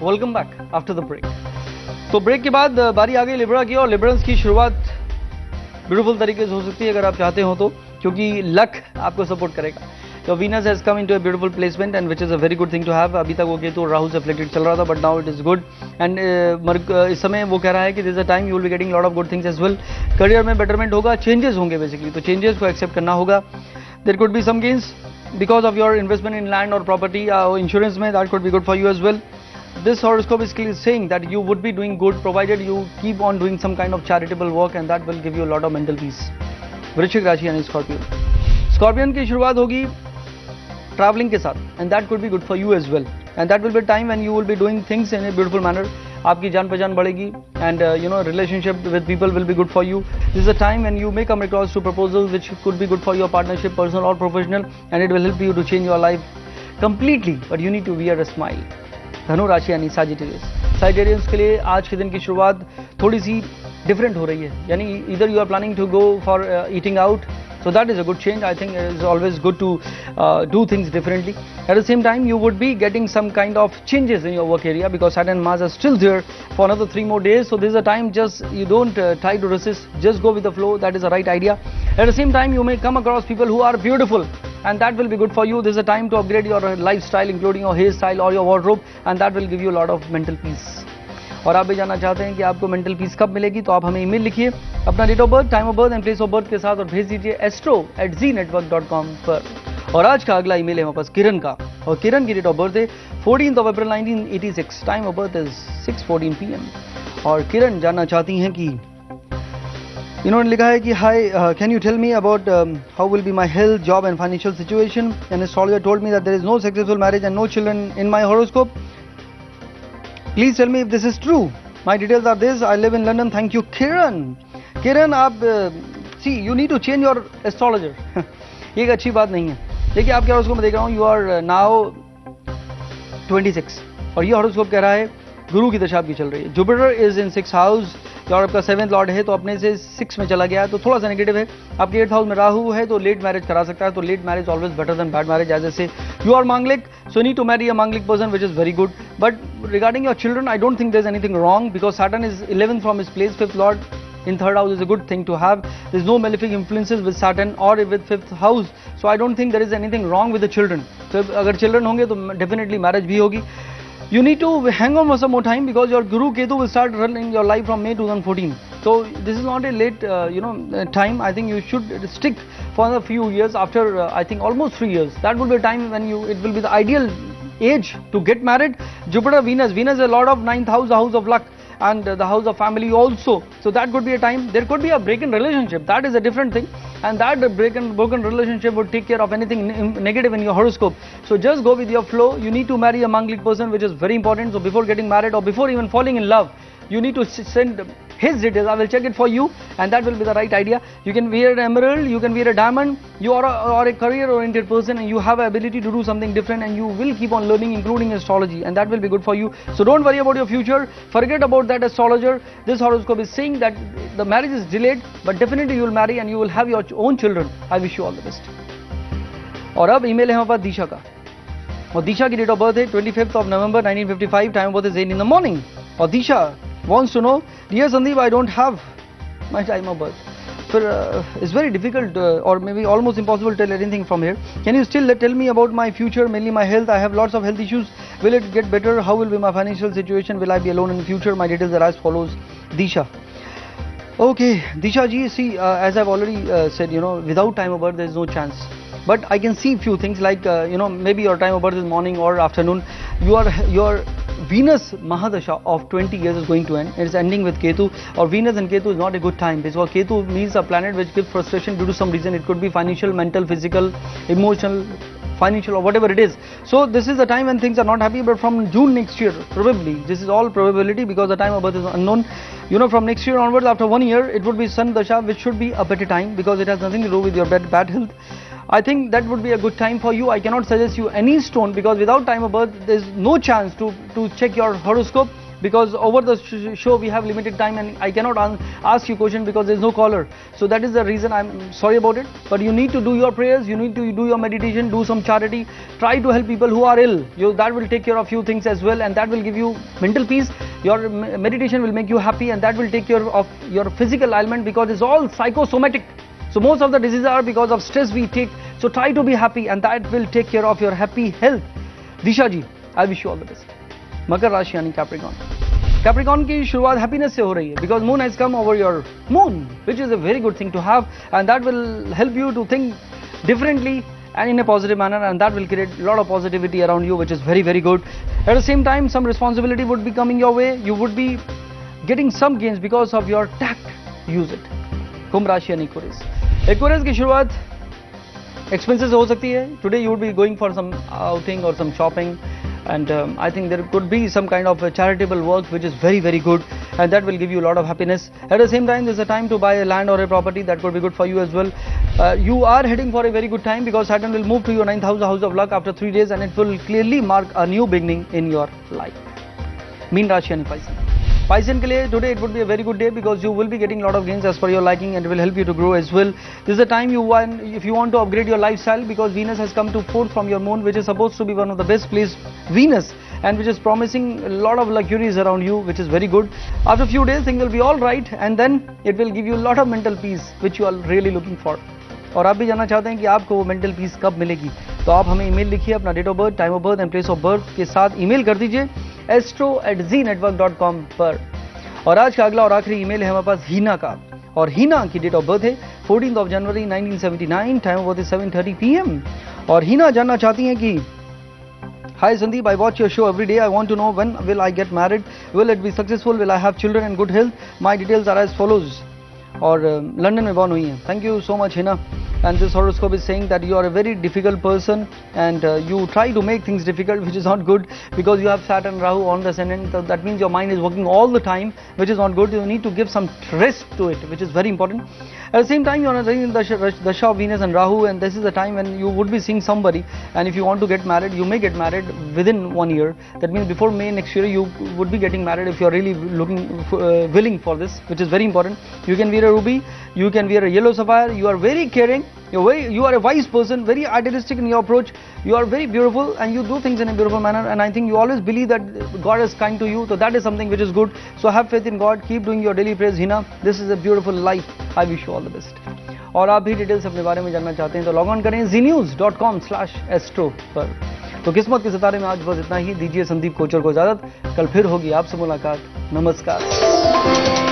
Welcome back after the break. तो break के बाद बारी आ गई लिब्रा की, और लिब्रल्स की शुरुआत ब्यूटीफुल तरीके से हो सकती है अगर आप चाहते हो तो, क्योंकि लक आपको सपोर्ट करेगा। तो Venus has come into a beautiful placement and which is a very good thing to have. अभी तक वो केतु राहु से अफ्लिक्टेड चल रहा था, but now it is good. And इस समय वो कह रहा है कि this a time you will be getting lot of good things as well. Career में बेटरमेंट होगा, चेंजेस होंगे बेसिकली, तो चेंजेस को एक्सेप्ट करना होगा। There could be some gains because of your investment in land or property or insurance mein, that could be good for you as well. This horoscope is clearly saying that you would be doing good provided you keep on doing some kind of charitable work, and that will give you a lot of mental peace. वृश्चिक राशि यानी scorpion की शुरुआत होगी travelling के साथ, and that could be good for you as well, and that will be a time when you will be doing things in a beautiful manner. आपकी जान पहचान बढ़ेगी, and relationship with people will be good for you. This is a time when you may come across to proposals which could be good for your partnership, personal or professional, and it will help you to change your life completely, but you need to wear a smile. धनु राशि यानी साजिटेरियंस के लिए आज के दिन की शुरुआत थोड़ी सी डिफरेंट हो रही है, यानी इधर you are planning to go for eating out, so that is a good change. I think it is always good to do things differently. At the same time, you would be getting some kind of changes in your work area because Saturn and Mars are still there for another 3 more days. So this is a time, just you don't try to resist, just go with the flow. That is the right idea. At the same time, you may come across people who are beautiful, and that will be good for you. This is a time to upgrade your lifestyle, including your hairstyle or your wardrobe, and that will give you a lot of mental peace. और आप भी जानना चाहते हैं कि आपको mental peace कब मिलेगी, तो आप हमें ईमेल लिखिए अपना date of birth, time of birth and place of birth के साथ, और भेज दीजिए astro@znetwork.com पर। और आज का अगला ईमेल है हमारे पास किरण का, और किरण की डेट ऑफ बर्थ है 14 अप्रैल 1986, time of birth is 6:14 PM। और किरण जानना चाहती हैं कि इन्होंने लिखा है कि hi, can you tell me about how will be my health, job and financial situation. An astrologer told me that there is no successful marriage and no children in my horoscope. Please tell me if this is true. My details are this. I live in London. Thank you, Kiran. Kiran, आप see you need to change your astrologer. ये एक अच्छी बात नहीं है। देखिए आपके horoscope में देख रहा हूँ, you are now 26, और ये हॉरोस्कोप कह रहा है गुरु की दशा आपकी चल रही है। Jupiter is in 6th house, और आपका 7th लॉर्ड है, तो अपने से 6 में चला गया, तो थोड़ा सा नेगेटिव है। आपके 8th हाउस में राहु है, तो लेट मैरिज करा सकता है, तो late marriage always better than bad marriage. As a you are Manglik, so you need to marry a manglik person, which is very good. But regarding your children, I don't think there's anything wrong, because Saturn is 11th from his place, 5th lord in 3rd house is a good thing to have. There's no malefic influences with Saturn or with 5th house, so I don't think there is anything wrong with the children. So अगर children होंगे तो definitely marriage भी होगी. You need to hang on for some more time, because your Guru Ketu will start running your life from May 2014. So this is not a late time. I think you should stick for a few years. After I think almost 3 years, that will be a time when it will be the ideal age to get married. Jupiter, Venus is a lord of 9th house, the house of luck, and the house of family also. So that could be a time. There could be a break in relationship. That is a different thing, and that broken relationship would take care of anything negative in your horoscope. So just go with your flow. You need to marry a manglik person, which is very important. So before getting married or before even falling in love, you need to send his details. I will check it for you, and that will be the right idea. You can wear an emerald, you can wear a diamond. You are a career oriented person, and you have the ability to do something different, and you will keep on learning, including astrology, and that will be good for you. So don't worry about your future. Forget about that astrologer. This horoscope is saying that the marriage is delayed, but definitely you will marry and you will have your own children. I wish you all the best. और अब email है हमारे पास दिशा का, और दिशा की date of birth है 25th of November 1955, time of birth is 8 in the morning. और दिशा wants to know, dear Sandeep, I don't have my time of birth. So it's very difficult or maybe almost impossible to tell anything from here. Can you still tell me about my future, mainly my health? I have lots of health issues. Will it get better? How will be my financial situation? Will I be alone in the future? My details are as follows. Disha. Okay, Disha ji, see, as I've already said, without time of birth there is no chance. But I can see few things like, maybe your time of birth is morning or afternoon. Your Venus Mahadasha of 20 years is going to end. It is ending with Ketu, or Venus and Ketu is not a good time, because Ketu means a planet which gives frustration due to some reason. It could be financial, mental, physical, emotional, financial, or whatever it is. So this is the time when things are not happy, but from June next year, probably, this is all probability because the time of birth is unknown. From next year onwards, after 1 year, it would be Sun Dasha, which should be a better time because it has nothing to do with your bad health. I think that would be a good time for you. I cannot suggest you any stone because without time of birth, there is no chance to check your horoscope. because over the show we have limited time and I cannot ask you question because there is no caller. So that is the reason I'm sorry about it. But you need to do your prayers, you need to do your meditation, do some charity, try to help people who are ill. That will take care of few things as well, and that will give you mental peace. Your meditation will make you happy, and that will take care of your physical ailment because it's all psychosomatic. So most of the diseases are because of stress we take. So try to be happy, and that will take care of your happy health. Disha ji, I wish you all the best. मकर राशि यानी Capricorn. Capricorn की शुरुआत happiness से हो रही है because moon has come over your moon, which is a very good thing to have, and that will help you to think differently and in a positive manner, and that will create a lot of positivity around you, which is very, very good. At the same time, some responsibility would be coming your way. You would be getting some gains because of your tact. Use it. कुंभ राशि यानी Aquarius. Aquarius की शुरुआत expenses हो सकती है. Today you would be going for some outing और some shopping, and I think there could be some kind of a charitable work which is very, very good, and that will give you a lot of happiness. At the same time, there's a time to buy a land or a property that could be good for you as well. You are heading for a very good time because Saturn will move to your 9th house of luck after 3 days, and it will clearly mark a new beginning in your life. Mean राशि यानी पाइसन. पाइसन के लिए today it would be a very good day because you will be getting a lot of gains as per your liking, and it will help you to grow as well. This is the time if you want to upgrade your lifestyle because Venus has come to 4th from your moon, which is supposed to be one of the best placed Venus, and which is promising a lot of luxuries around you, which is very good. After a few days things will be all right, and then it will give you a lot of mental peace which you are really looking for. और आप भी जानना चाहते हैं कि आपको वो mental peace कब मिलेगी, तो आप हमें ईमेल लिखिए अपना date of birth, time of birth and place of birth के साथ ईमेल कर दीजिए astro@zenetwork.com पर. और आज का अगला और आखिरी ईमेल है हमारे पास हीना का, और हीना की डेट ऑफ बर्थ है 14 जनवरी 1979, टाइम ऑफ बर्थ है 7:30 PM. और हीना जानना चाहती हैं कि Hi Sandeep, I watch your show every day. I want to know when will I get married? Will it be successful? Will I have children and good health? My details are as follows. और London में born हुई हैं. Thank you so much Hina. And this horoscope is saying that you are a very difficult person, and you try to make things difficult, which is not good because you have Saturn Rahu on the ascendant. So that means your mind is working all the time, which is not good. You need to give some rest to it, which is very important. At the same time, you are in the Dasha of Venus and Rahu, and this is the time when you would be seeing somebody, and if you want to get married, you may get married within 1 year. That means before May next year, you would be getting married if you are really willing for this, which is very important. You can wear a ruby, you can wear a yellow sapphire. You are very caring. You are a wise person, very idealistic in your approach. You are very beautiful, and you do things in a beautiful manner, and I think you always believe that God is kind to you, so that is something which is good. So have faith in God, keep doing your daily prayers, Hina. This is a beautiful life. I wish you all the best. और आप भी details अपने बारे में जानना चाहते हैं तो लॉग ऑन करें znews.com/astro पर. तो किस्मत के सितारे में आज बस इतना ही. दीजिए संदीप कोचर को इजाजत. कल फिर होगी आपसे मुलाकात. नमस्कार.